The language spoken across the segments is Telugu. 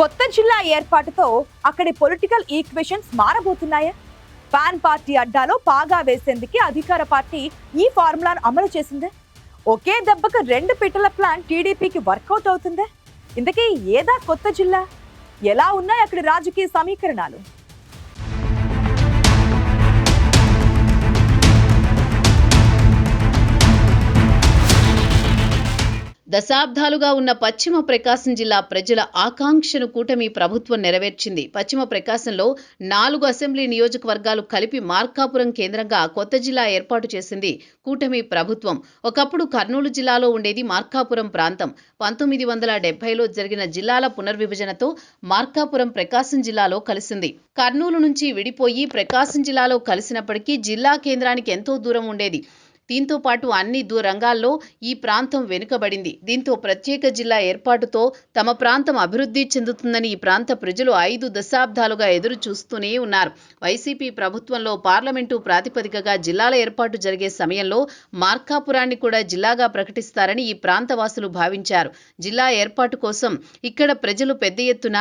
కొత్త జిల్లా ఏర్పాటుతో అక్కడి పొలిటికల్ ఈక్వేషన్స్ మారబోతున్నాయా? పాన్ పార్టీ అడ్డాలో పాగా వేసేందుకు అధికార పార్టీ ఈ ఫార్ములాను అమలు చేసిందే. ఒకే దెబ్బకు రెండు పిట్టల ప్లాన్ టీడీపీకి వర్కౌట్ అవుతుందే. ఇంతకీ ఏదా కొత్త జిల్లా? ఎలా ఉన్నాయి అక్కడి రాజకీయ సమీకరణాలు? దశాబ్దాలుగా ఉన్న పశ్చిమ ప్రకాశం జిల్లా ప్రజల ఆకాంక్షను కూటమి ప్రభుత్వం నెరవేర్చింది. పశ్చిమ ప్రకాశంలో 4 అసెంబ్లీ నియోజకవర్గాలు కలిపి మార్కాపురం కేంద్రంగా కొత్త జిల్లా ఏర్పాటు చేసింది కూటమి ప్రభుత్వం. ఒకప్పుడు కర్నూలు జిల్లాలో ఉండేది మార్కాపురం ప్రాంతం. 1970లో జరిగిన జిల్లాల పునర్విభజనతో మార్కాపురం ప్రకాశం జిల్లాలో కలిసింది. కర్నూలు నుంచి విడిపోయి ప్రకాశం జిల్లాలో కలిసినప్పటికీ జిల్లా కేంద్రానికి ఎంతో దూరం ఉండేది. దీంతో పాటు అన్ని రంగాల్లో ఈ ప్రాంతం వెనుకబడింది. దీంతో ప్రత్యేక జిల్లా ఏర్పాటుతో తమ ప్రాంతం అభివృద్ధి చెందుతుందని ఈ ప్రాంత ప్రజలు 5 దశాబ్దాలుగా ఎదురు చూస్తూనే ఉన్నారు. వైసీపీ ప్రభుత్వంలో పార్లమెంటు ప్రాతిపదికగా జిల్లాల ఏర్పాటు జరిగే సమయంలో మార్కాపురాన్ని కూడా జిల్లాగా ప్రకటిస్తారని ఈ ప్రాంత వాసులు భావించారు. జిల్లా ఏర్పాటు కోసం ఇక్కడ ప్రజలు పెద్ద ఎత్తున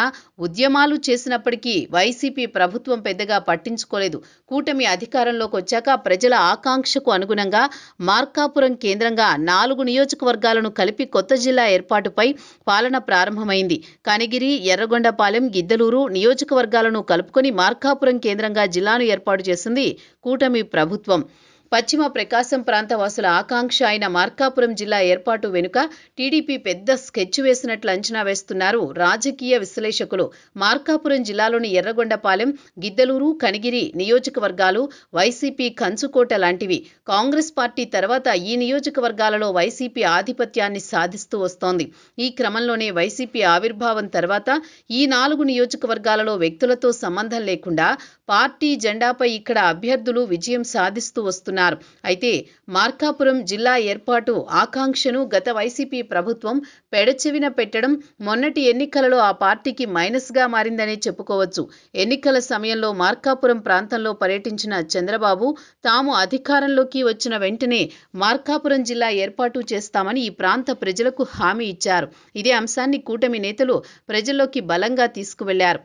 ఉద్యమాలు చేసినప్పటికీ వైసీపీ ప్రభుత్వం పెద్దగా పట్టించుకోలేదు. కూటమి అధికారంలోకి వచ్చాక ప్రజల ఆకాంక్షకు అనుగుణంగా మార్కాపురం కేంద్రంగా 4 నియోజకవర్గాలను కలిపి కొత్త జిల్లా ఏర్పాటుపై పాలన ప్రారంభమైంది. కనిగిరి, ఎర్రగొండపాలెం, గిద్దలూరు నియోజకవర్గాలను కలుపుకొని మార్కాపురం కేంద్రంగా జిల్లాను ఏర్పాటు చేసింది కూటమి ప్రభుత్వం. పశ్చిమ ప్రకాశం ప్రాంత వాసుల ఆకాంక్ష అయిన మార్కాపురం జిల్లా ఏర్పాటు వెనుక టీడీపీ పెద్ద స్కెచ్ వేసినట్లు అంచనా వేస్తున్నారు రాజకీయ విశ్లేషకులు. మార్కాపురం జిల్లాలోని ఎర్రగొండపాలెం, గిద్దలూరు, కనిగిరి నియోజకవర్గాలు వైసీపీ కంచుకోట లాంటివి. కాంగ్రెస్ పార్టీ తర్వాత ఈ నియోజకవర్గాలలో వైసీపీ ఆధిపత్యాన్ని సాధిస్తూ వస్తోంది. ఈ క్రమంలోనే వైసీపీ ఆవిర్భావం తర్వాత ఈ 4 నియోజకవర్గాలలో వ్యక్తులతో సంబంధం లేకుండా పార్టీ జెండాపై ఇక్కడ అభ్యర్థులు విజయం సాధిస్తూ వస్తున్నారు. అయితే మార్కాపురం జిల్లా ఏర్పాటు ఆకాంక్షను గత వైసీపీ ప్రభుత్వం పెడచెవిన పెట్టడం మొన్నటి ఎన్నికలలో ఆ పార్టీకి మైనస్గా మారిందనే చెప్పుకోవచ్చు. ఎన్నికల సమయంలో మార్కాపురం ప్రాంతంలో పర్యటించిన చంద్రబాబు తాము అధికారంలోకి వచ్చిన వెంటనే మార్కాపురం జిల్లా ఏర్పాటు చేస్తామని ఈ ప్రాంత ప్రజలకు హామీ ఇచ్చారు. ఇదే అంశాన్ని కూటమి నేతలు ప్రజల్లోకి బలంగా తీసుకువెళ్లారు.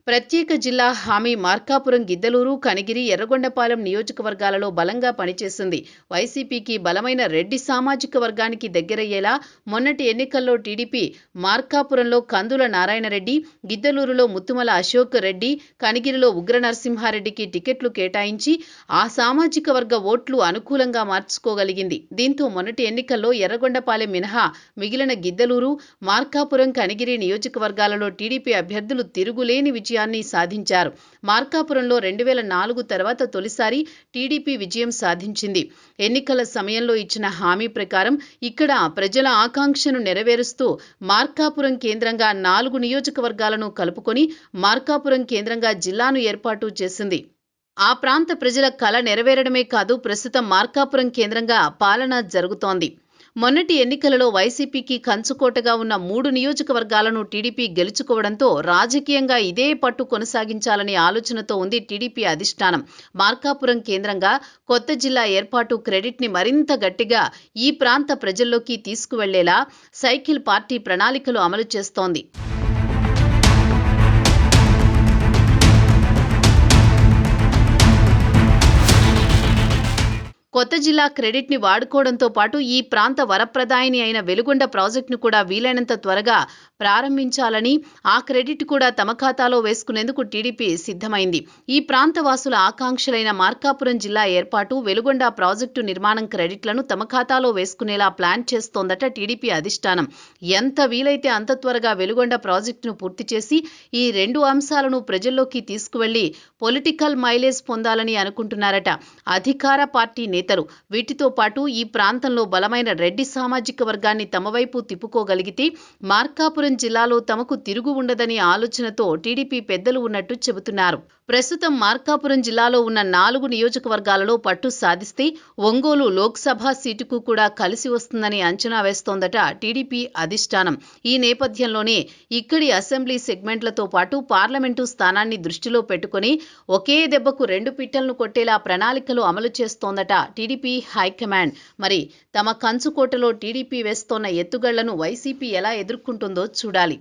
ప్రత్యేక జిల్లా హామీ మార్కాపురం, గిద్దలూరు, కనిగిరి, ఎర్రగొండపాలెం నియోజకవర్గాలలో బలంగా పనిచేసింది. వైసీపీకి బలమైన రెడ్డి సామాజిక వర్గానికి దగ్గరయ్యేలా మొన్నటి ఎన్నికల్లో టీడీపీ మార్కాపురంలో కందుల నారాయణరెడ్డి, గిద్దలూరులో ముత్తుమల అశోక్ రెడ్డి, కనిగిరిలో ఉగ్ర నరసింహారెడ్డికి టికెట్లు కేటాయించి ఆ సామాజిక వర్గ ఓట్లు అనుకూలంగా మార్చుకోగలిగింది. దీంతో మొన్నటి ఎన్నికల్లో ఎర్రగొండపాలెం మినహా మిగిలిన గిద్దలూరు, మార్కాపురం, కనిగిరి నియోజకవర్గాలలో టీడీపీ అభ్యర్థులు తిరుగులేని విజయాన్ని సాధించారు. మార్కాపురంలో 2004 తర్వాత తొలిసారి టీడీపీ విజయం సాధించింది. ఎన్నికల సమయంలో ఇచ్చిన హామీ ప్రకారం ఇక్కడ ప్రజల ఆకాంక్షను నెరవేరుస్తూ మార్కాపురం కేంద్రంగా 4 నియోజకవర్గాలను కలుపుకొని మార్కాపురం కేంద్రంగా జిల్లాను ఏర్పాటు చేసింది. ఆ ప్రాంత ప్రజల కల నెరవేరడమే కాదు, ప్రస్తుతం మార్కాపురం కేంద్రంగా పాలన జరుగుతోంది. మొన్నటి ఎన్నికలలో వైసీపీకి కంచుకోటగా ఉన్న 3 నియోజకవర్గాలను టీడీపీ గెలుచుకోవడంతో రాజకీయంగా ఇదే పట్టు కొనసాగించాలనే ఆలోచనతో ఉంది టీడీపీ అధిష్టానం. మార్కాపురం కేంద్రంగా కొత్త జిల్లా ఏర్పాటు క్రెడిట్ని మరింత గట్టిగా ఈ ప్రాంత ప్రజల్లోకి తీసుకువెళ్లేలా సైకిల్ పార్టీ ప్రణాళికలు అమలు చేస్తోంది. కొత్త జిల్లా క్రెడిట్ని వాడుకోవడంతో పాటు ఈ ప్రాంత వరప్రదాయిని అయిన వెలుగొండ ప్రాజెక్టును కూడా వీలైనంత త్వరగా ప్రారంభించాలని, ఆ క్రెడిట్ కూడా తమ ఖాతాలో వేసుకునేందుకు టీడీపీ సిద్ధమైంది. ఈ ప్రాంత వాసుల ఆకాంక్షలైన మార్కాపురం జిల్లా ఏర్పాటు, వెలుగొండ ప్రాజెక్టు నిర్మాణం క్రెడిట్లను తమ ఖాతాలో వేసుకునేలా ప్లాన్ చేస్తోందట టీడీపీ అధిష్టానం. ఎంత వీలైతే అంత త్వరగా వెలుగొండ ప్రాజెక్టును పూర్తి చేసి ఈ 2 అంశాలను ప్రజల్లోకి తీసుకువెళ్లి పొలిటికల్ మైలేజ్ పొందాలని అనుకుంటున్నారట అధికార పార్టీ నేతలు. వీటితో పాటు ఈ ప్రాంతంలో బలమైన రెడ్డి సామాజిక వర్గాన్ని తమ వైపు తిప్పుకోగలిగితే మార్కాపురం జిల్లాలో తమకు తిరుగు ఉండదనే ఆలోచనతో టీడీపీ పెద్దలు ఉన్నట్టు చెబుతున్నారు. ప్రస్తుతం మార్కాపురం జిల్లాలో ఉన్న 4 నియోజకవర్గాలలో పట్టు సాధిస్తే ఒంగోలు లోక్సభ సీటుకు కూడా కలిసి వస్తుందని అంచనా వేస్తోందట టీడీపీ అధిష్టానం. ఈ నేపథ్యంలోనే ఇక్కడి అసెంబ్లీ సెగ్మెంట్లతో పాటు పార్లమెంటు స్థానాన్ని దృష్టిలో పెట్టుకుని ఒకే దెబ్బకు 2 పిట్టలను కొట్టేలా ప్రణాళికలు అమలు చేస్తోందట టీడీపీ హైకమాండ్. మరి తమ కంచుకోటలో టీడీపీ వేస్తోన్న ఎత్తుగళ్లను వైసీపీ ఎలా ఎదుర్కొంటుందో చూడాలి.